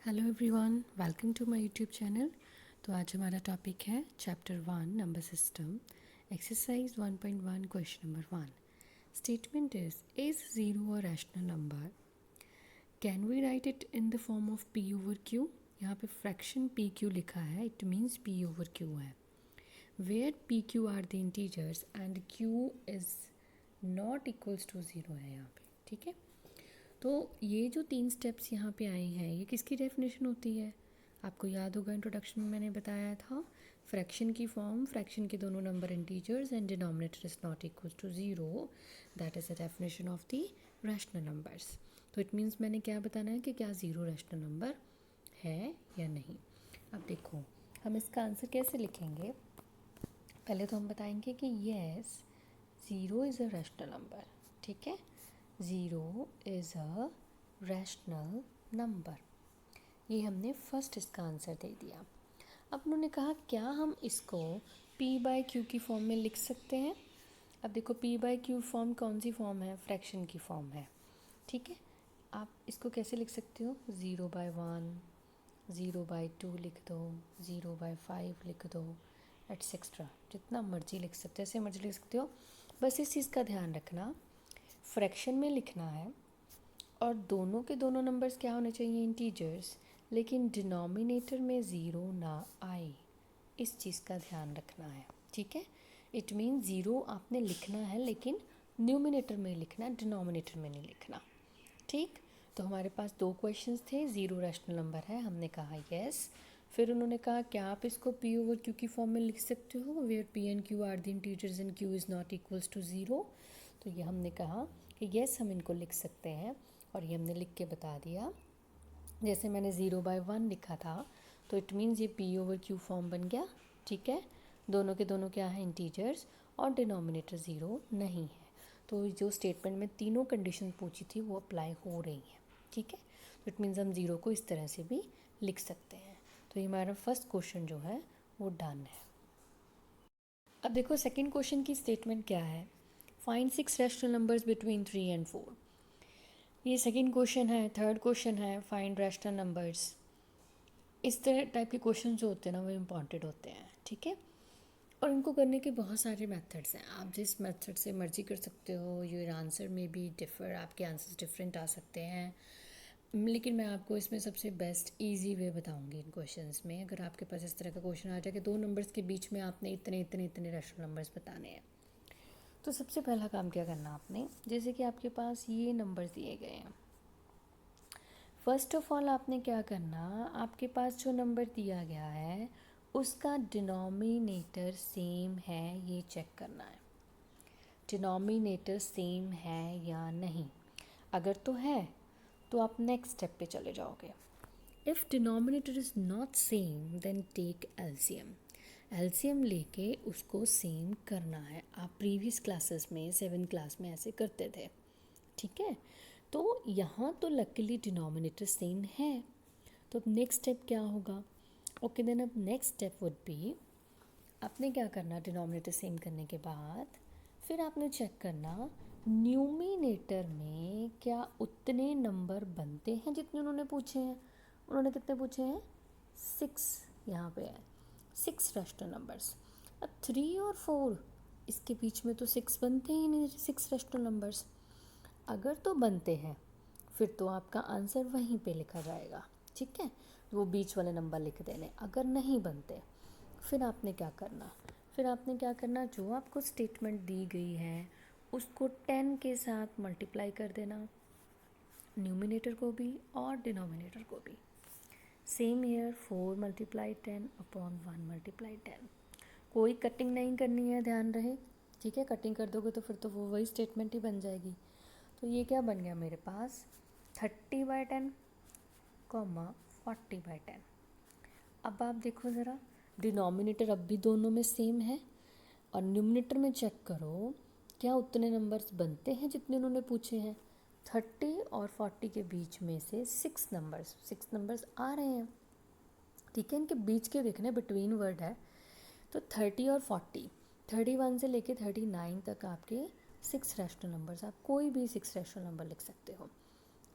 Hello everyone, welcome to my YouTube channel. तो आज हमारा टॉपिक है chapter 1 number system, exercise 1.1 question number 1। Statement is zero a rational number, can we write it in the form of p over q. यहाँ पे fraction p q लिखा है, it means p over q है। Where p q are the integers and Q is not equals to zero है यहाँ पे, ठीक है। तो ये जो 3 स्टेप्स यहाँ पे आए हैं, ये किसकी डेफिनेशन होती है? आपको याद होगा इंट्रोडक्शन में मैंने बताया था, फ्रैक्शन की फॉर्म, फ्रैक्शन के दोनों number integers and denominator is not equal to zero, that is the definition of the rational numbers. तो इट मीन्स मैंने क्या बताना है कि क्या ज़ीरो रैशनल नंबर है या नहीं। अब देखो हम इसका आंसर कैसे लिखेंगे। पहले तो हम बताएंगे कि yes, zero is a rational number, ठीक है। Zero is a rational number, ये हमने फर्स्ट इसका आंसर दे दिया। अब उन्होंने कहा क्या हम इसको p बाय क्यू की फॉर्म में लिख सकते हैं। अब देखो p बाय क्यू फॉर्म कौन सी फॉर्म है? फ्रैक्शन की फॉर्म है, ठीक है। आप इसको कैसे लिख सकते हो? 0/1, 0/2 लिख दो, 0/5 लिख दो, एटसेट्रा, जितना मर्जी लिख सकते हो, ऐसे मर्जी लिख सकते हो। बस इस चीज़ का ध्यान रखना, फ्रैक्शन में लिखना है और दोनों के दोनों नंबर्स क्या होने चाहिए? इंटीजर्स, लेकिन डिनोमिनेटर में ज़ीरो ना आए, इस चीज़ का ध्यान रखना है, ठीक है। इट मीन ज़ीरो आपने लिखना है लेकिन न्यूमिनेटर में लिखना है, डिनोमिनेटर में नहीं लिखना, ठीक। तो हमारे पास 2 क्वेश्चंस थे, ज़ीरो रैशनल नंबर है, हमने कहा यस। फिर उन्होंने कहा क्या आप इसको पी ओवर क्यू की फॉर्म में लिख सकते हो, where P and Q are the integers and Q is not equals to zero. तो ये हमने कहा कि येस हम इनको लिख सकते हैं और ये हमने लिख के बता दिया। जैसे मैंने 0/1 लिखा था तो इट मीन्स ये पी ओवर क्यू फॉर्म बन गया, ठीक है। दोनों के दोनों क्या है? इंटीजर्स, और डिनोमिनेटर ज़ीरो नहीं है। तो जो स्टेटमेंट में तीनों कंडीशन पूछी थी वो अप्लाई हो रही है, ठीक है। तो इट मीन्स हम ज़ीरो को इस तरह से भी लिख सकते हैं। तो ये हमारा फर्स्ट क्वेश्चन जो है वो डन है। अब देखो सेकंड क्वेश्चन की स्टेटमेंट क्या है, find 6 rational numbers between 3 and 4। ये सेकंड क्वेश्चन है। थर्ड क्वेश्चन है फाइंड रैशनल नंबर्स। इस तरह टाइप के क्वेश्चन जो होते हैं ना वो इम्पॉर्टेंट होते हैं, ठीक है। और इनको करने के बहुत सारे मेथड्स हैं, आप जिस मेथड से मर्जी कर सकते हो। योर आंसर में भी डिफ़र, आपके आंसर्स डिफरेंट आ सकते हैं, लेकिन मैं आपको इसमें सबसे बेस्ट इजी वे बताऊंगी इन क्वेश्चंस में। अगर आपके पास इस तरह का क्वेश्चन आ जाए कि 2 नंबर्स के बीच में आपने इतने इतने इतने रैशनल नंबर्स बताने हैं, तो सबसे पहला काम क्या करना आपने, जैसे कि आपके पास ये नंबर्स दिए गए हैं, फर्स्ट ऑफ ऑल आपने क्या करना, आपके पास जो नंबर दिया गया है उसका डिनोमिनेटर सेम है ये चेक करना है। डिनोमिनेटर सेम है या नहीं, अगर तो है तो आप नेक्स्ट स्टेप पे चले जाओगे। If denominator is not same then take LCM. LCM लेके उसको सेम करना है। आप प्रीवियस क्लासेस में 7th क्लास में ऐसे करते थे, ठीक है। तो यहाँ तो लकीली डिनोमिनेटर सेम है, तो अब नेक्स्ट स्टेप क्या होगा? ओके देन अब नेक्स्ट स्टेप वुड बी, आपने क्या करना, डिनोमिनेटर सेम करने के बाद फिर आपने चेक करना न्यूमिनेटर में क्या उतने नंबर बनते हैं जितने उन्होंने पूछे हैं। उन्होंने कितने पूछे हैं? 6, यहाँ पे है 6 रैशनल नंबर्स। अब 3 और 4 इसके बीच में तो 6 बनते ही नहीं, 6 रैशनल नंबर्स। अगर तो बनते हैं फिर तो आपका आंसर वहीं पे लिखा जाएगा, ठीक है, वो बीच वाले नंबर लिख देने। अगर नहीं बनते फिर आपने क्या करना, फिर आपने क्या करना, जो आपको स्टेटमेंट दी गई है उसको 10 के साथ मल्टीप्लाई कर देना, न्यूमिनेटर को भी और डिनोमिनेटर को भी। Same year 4 × 10 upon 1 × 10। कोई कटिंग नहीं करनी है, ध्यान रहे, ठीक है। कटिंग कर दोगे तो फिर तो वो वही स्टेटमेंट ही बन जाएगी। तो ये क्या बन गया मेरे पास, 30/10, 40/10। अब आप देखो ज़रा, डिनोमिनेटर अब भी दोनों में सेम है और न्यूमिनेटर में चेक करो क्या उतने नंबर्स बनते हैं जितने उन्होंने पूछे हैं। 30 और 40 के बीच में से 6 नंबर्स आ रहे हैं, ठीक है। इनके बीच के देखने, बिटवीन वर्ड है, तो 30 और 40, 31 से लेके 39 तक आपके 6 रैशनल नंबर्स, आप कोई भी 6 रैशनल नंबर लिख सकते हो,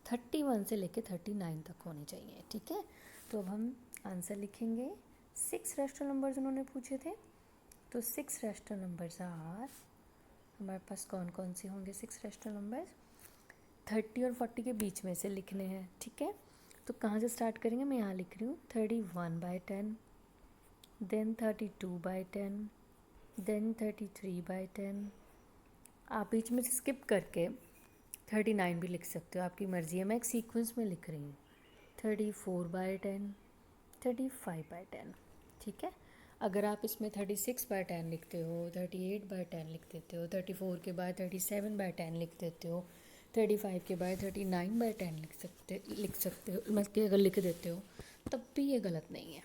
31 से लेके 39 तक होनी चाहिए, ठीक है। तो अब हम आंसर लिखेंगे। 6 रैशनल नंबर्स उन्होंने पूछे थे, तो 6 रैशनल नंबर्स आर, हमारे पास कौन कौन से होंगे 6 रैशनल नंबर्स, 30 और 40 के बीच में से लिखने हैं, ठीक है। तो कहाँ से स्टार्ट करेंगे, मैं यहाँ लिख रही हूँ 31/10, देन 32/10, देन 33/10। आप बीच में से स्किप करके 39 भी लिख सकते हो, आपकी मर्ज़ी है। मैं एक सीक्वेंस में लिख रही हूँ 34/10, 35/10, ठीक है। अगर आप इसमें 36/10 लिखते हो, 38/10 लिख देते हो, 34 के बाद 37/10 लिख देते हो, 35 के बाद 39/10 लिख सकते हो, मतलब कि अगर लिख देते हो तब भी ये गलत नहीं है,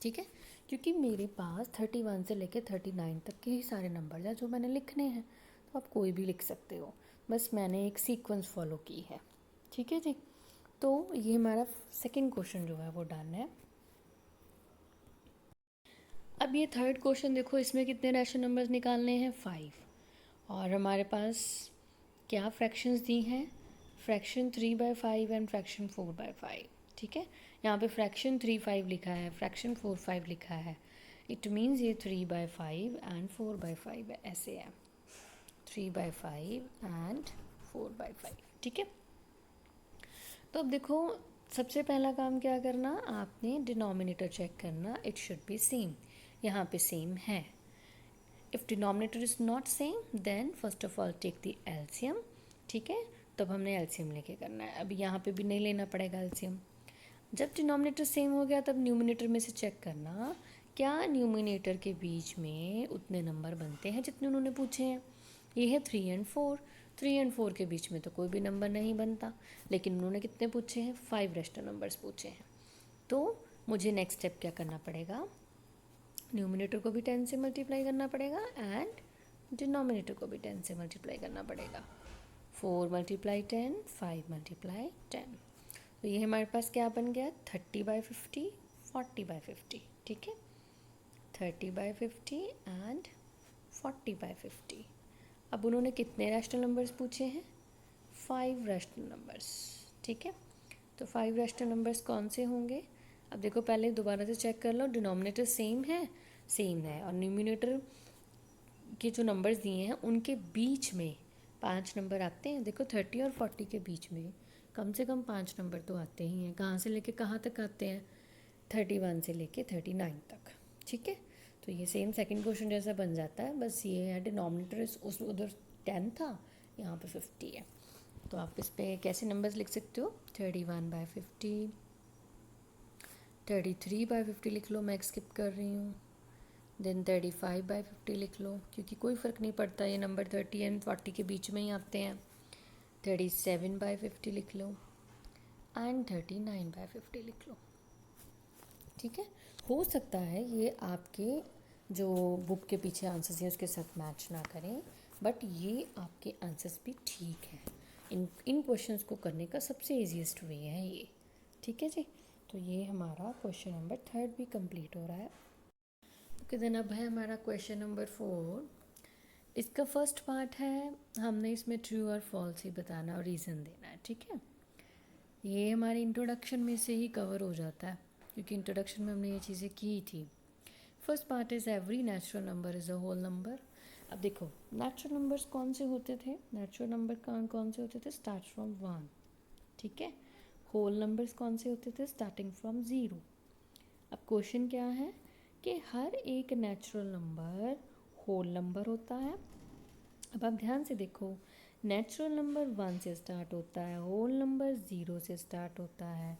ठीक है। क्योंकि मेरे पास 31 से लेकर 39 तक के ही सारे नंबर हैं जो मैंने लिखने हैं, तो आप कोई भी लिख सकते हो, बस मैंने एक सीक्वेंस फॉलो की है, ठीक है जी। तो ये हमारा सेकंड क्वेश्चन जो है वो डन है। अब ये थर्ड क्वेश्चन देखो, इसमें कितने रैशनल नंबर्स निकालने हैं, 5, और हमारे पास क्या फ्रैक्शंस दी हैं, फ्रैक्शन 3/5 एंड फ्रैक्शन 4/5, ठीक है। यहाँ पे फ्रैक्शन 3/5 लिखा है, फ्रैक्शन 4/5 लिखा है, इट मीन्स ये 3/5 एंड 4/5 ऐसे है, 3/5 एंड 4/5, ठीक है। तो अब देखो, सबसे पहला काम क्या करना, आपने डिनोमिनेटर चेक करना, इट शुड बी सेम, यहाँ पे सेम है। If denominator is not same then first of all take the LCM, ठीक है। तब हमने एलसीएम लेके करना है, अभी यहाँ पे भी नहीं लेना पड़ेगा एलसीएम। जब डिनोमिनेटर सेम हो गया तब न्यूमिनेटर में से चेक करना क्या न्यूमिनेटर के बीच में उतने नंबर बनते हैं जितने उन्होंने पूछे हैं। ये है 3 एंड 4, 3 एंड 4 के बीच में तो कोई भी नंबर नहीं बनता, लेकिन उन्होंने कितने पूछे हैं, 5 रेशनल नंबर्स पूछे हैं। तो मुझे नेक्स्ट स्टेप क्या करना पड़ेगा, न्यूमिनेटर को भी 10 से मल्टीप्लाई करना पड़ेगा एंड डिनोमिनेटर को भी 10 से मल्टीप्लाई करना पड़ेगा। 4 × 10, 5 × 10, तो ये हमारे पास क्या बन गया, 30/50, 40/50, ठीक है। 30/50 एंड 40/50। अब उन्होंने कितने रैशनल नंबर्स पूछे हैं, 5 रैशनल नंबर्स, ठीक है। तो 5 रैशनल नंबर्स कौन से होंगे, अब देखो पहले दोबारा से चेक कर लो, डिनोमिनेटर सेम है और न्यूमिनेटर के जो नंबर्स दिए हैं उनके बीच में 5 नंबर आते हैं। देखो 30 और 40 के बीच में कम से कम 5 नंबर तो आते ही हैं, कहाँ से लेके कहाँ तक आते हैं, 31 से लेके 39 तक, ठीक है। तो ये सेम सेकंड क्वेश्चन जैसा बन जाता है, बस ये है डिनोमिनेटर उस उधर 10 था, यहाँ पे 50 है। तो आप इस पर कैसे नंबर्स लिख सकते हो, 31/50, 33/50 लिख लो, मैं स्किप कर रही हूँ, देन 35/50 लिख लो, क्योंकि कोई फ़र्क नहीं पड़ता, ये नंबर 30 एंड 40 के बीच में ही आते हैं। 37/50 लिख लो एंड 39/50 लिख लो, ठीक है। हो सकता है ये आपके जो बुक के पीछे आंसर्स हैं उसके साथ मैच ना करें, बट ये आपके आंसर्स भी ठीक हैं। इन क्वेश्चंस को करने का सबसे ईजीएस्ट वे है ये, ठीक है जी। तो ये हमारा क्वेश्चन नंबर 3 भी कंप्लीट हो रहा है। ओके, देन अब है हमारा क्वेश्चन नंबर 4। इसका फर्स्ट पार्ट है, हमने इसमें ट्रू और फॉल्स ही बताना और रीज़न देना है, ठीक है। ये हमारे इंट्रोडक्शन में से ही कवर हो जाता है, क्योंकि इंट्रोडक्शन में हमने ये चीज़ें की थी। First part is every natural number is a whole number. अब देखो नेचुरल नंबर्स कौन से होते थे, नेचुरल नंबर कौन से होते थे, स्टार्ट फ्रॉम 1, ठीक है। होल नंबर्स कौन से होते थे, स्टार्टिंग फ्रॉम 0। अब क्वेश्चन क्या है कि हर एक नेचुरल नंबर होल नंबर होता है। अब आप ध्यान से देखो, नेचुरल नंबर 1 से स्टार्ट होता है, होल नंबर 0 से स्टार्ट होता है,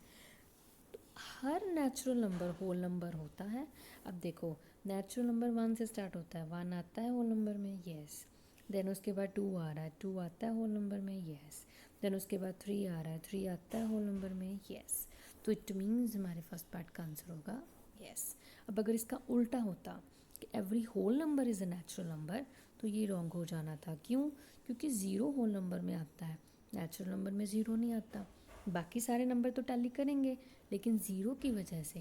तो हर नेचुरल नंबर होल नंबर होता है। अब देखो नेचुरल नंबर 1 से स्टार्ट होता है, 1 आता है होल नंबर में, येस। देन उसके बाद 2 आ रहा है, 2 आता है होल नंबर में, येस। देन उसके बाद 3 आ रहा है, 3 आता है होल नंबर में, येस। तो इट मीन्स हमारे फर्स्ट पार्ट का आंसर होगा येस। अब अगर इसका उल्टा होता कि every whole number is a natural number, तो ये रॉन्ग हो जाना था। क्यों, क्योंकि 0 होल नंबर में आता है, नेचुरल नंबर में 0 नहीं आता। बाकी सारे नंबर तो टैली करेंगे, लेकिन 0 की वजह से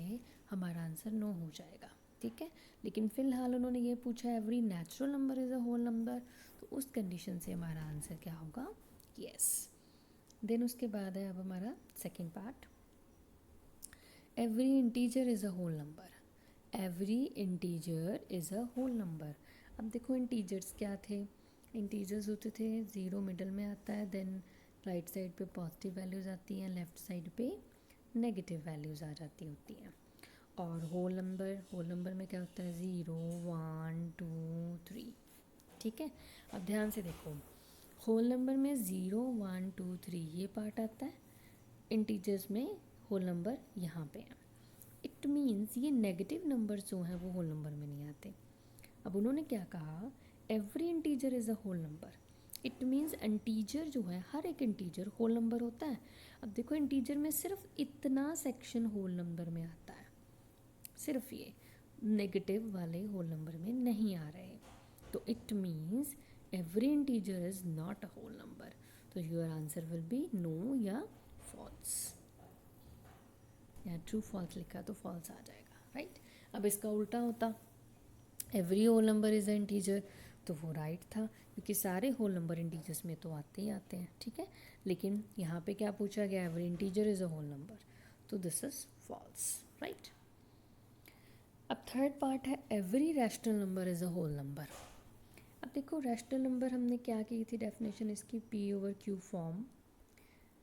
हमारा आंसर नो हो जाएगा, ठीक है। लेकिन फ़िलहाल उन्होंने ये पूछा every natural number is a whole number, तो उस कंडीशन से हमारा आंसर क्या होगा, येस। देन उसके बाद है अब हमारा second part, every integer is a whole number. Every integer is a whole number. अब देखो इंटीजर्स क्या थे, इंटीजर्स होते थे 0 मिडल में आता है, देन राइट साइड पे पॉजिटिव वैल्यूज़ आती हैं, लेफ़्ट साइड पे नेगेटिव वैल्यूज़ आ जाती होती हैं। और होल नंबर में क्या होता है 0 1 2 3, ठीक है। अब ध्यान से देखो, होल नंबर में 0 1 2 3 ये पार्ट आता है, इंटीजर्स में होल नंबर यहाँ पे है। इट मीन्स ये नेगेटिव नंबर जो हैं वो होल नंबर में नहीं आते। अब उन्होंने क्या कहा, every integer is a whole number. It means integer जो है, हर एक इंटीजर होल नंबर होता है। अब देखो इंटीजर में सिर्फ इतना सेक्शन होल नंबर में आता है, सिर्फ ये नेगेटिव वाले होल नंबर में नहीं आ रहे। तो it means every integer is not a whole number. तो your answer will be no या फॉल्स। यहाँ ट्रू फॉल्स लिखा तो फॉल्स आ जाएगा, राइट। अब इसका उल्टा होता, every whole number is a integer, तो वो राइट था, क्योंकि सारे होल नंबर इंटीजर्स में तो आते ही आते हैं, ठीक है। लेकिन यहाँ पे क्या पूछा गया, every integer is a whole number, तो दिस इज़ फॉल्स, राइट। अब थर्ड पार्ट है, every rational number is a whole number. अब देखो रैशनल नंबर हमने क्या की थी डेफिनेशन इसकी, P over Q form.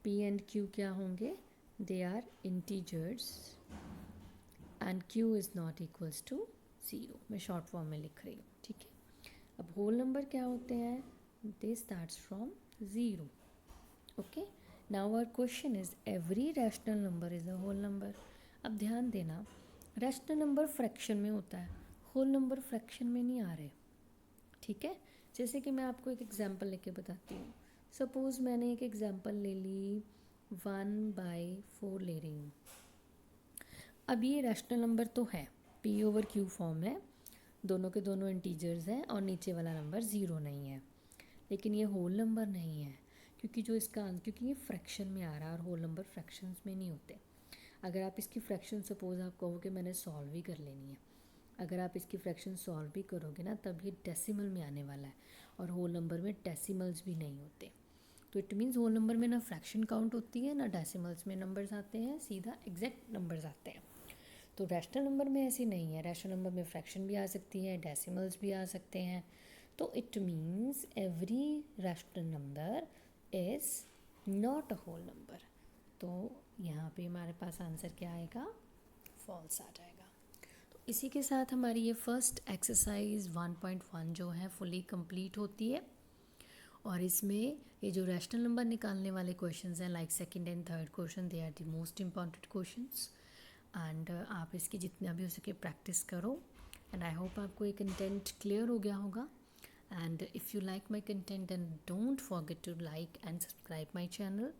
P and Q क्या होंगे, they are integers and Q is not equals to 0। मैं शॉर्ट फॉर्म में लिख रही हूँ, ठीक है। अब होल नंबर क्या होते हैं, they starts from 0। Okay, now our question is every rational number is a whole number. अब ध्यान देना, रैशनल नंबर फ्रैक्शन में होता है, होल नंबर फ्रैक्शन में नहीं आ रहे, ठीक है। जैसे कि मैं आपको एक एग्जांपल लेके बताती हूँ। सपोज़ मैंने एक एग्जांपल ले ली, 1/4 ले रही हूँ। अब ये रैशनल नंबर तो है, पी ओवर क्यू फॉर्म है, दोनों के दोनों इंटीजर्स हैं और नीचे वाला नंबर 0 नहीं है, लेकिन ये होल नंबर नहीं है, क्योंकि जो इसका क्योंकि ये फ्रैक्शन में आ रहा है और होल नंबर फ्रैक्शंस में नहीं होते। अगर आप इसकी फ्रैक्शन सपोज आप कहो कि मैंने सॉल्व ही कर लेनी है, अगर आप इसकी फ्रैक्शन सॉल्व भी करोगे ना, तब ये डेसिमल में आने वाला है, और होल नंबर में डेसिमल्स भी नहीं होते। तो इट मीन्स होल नंबर में ना फ्रैक्शन काउंट होती है, ना डेसिमल्स में नंबर्स आते हैं, सीधा एग्जैक्ट नंबर्स आते हैं। तो रैशनल नंबर में ऐसी नहीं है, रैशनल नंबर में फ्रैक्शन भी आ सकती है, डेसिमल्स भी आ सकते हैं। तो it means every rational number is not a whole number. तो यहाँ पे हमारे पास आंसर क्या आएगा, फॉल्स आ जाएगा। तो इसी के साथ हमारी ये फर्स्ट एक्सरसाइज 1.1 जो है फुली कंप्लीट होती है। और इसमें ये जो रैशनल नंबर निकालने वाले क्वेश्चंस हैं, like second and third question, they are the most important questions. And आप इसकी जितना भी हो सके प्रैक्टिस करो। एंड आई होप आपको ये कंटेंट क्लियर हो गया होगा। And if you like my content then don't forget to like and subscribe my channel.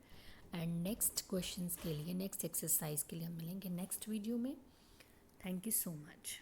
And next questions के लिए, नेक्स्ट एक्सरसाइज के लिए हम मिलेंगे नेक्स्ट वीडियो में। Thank you so much.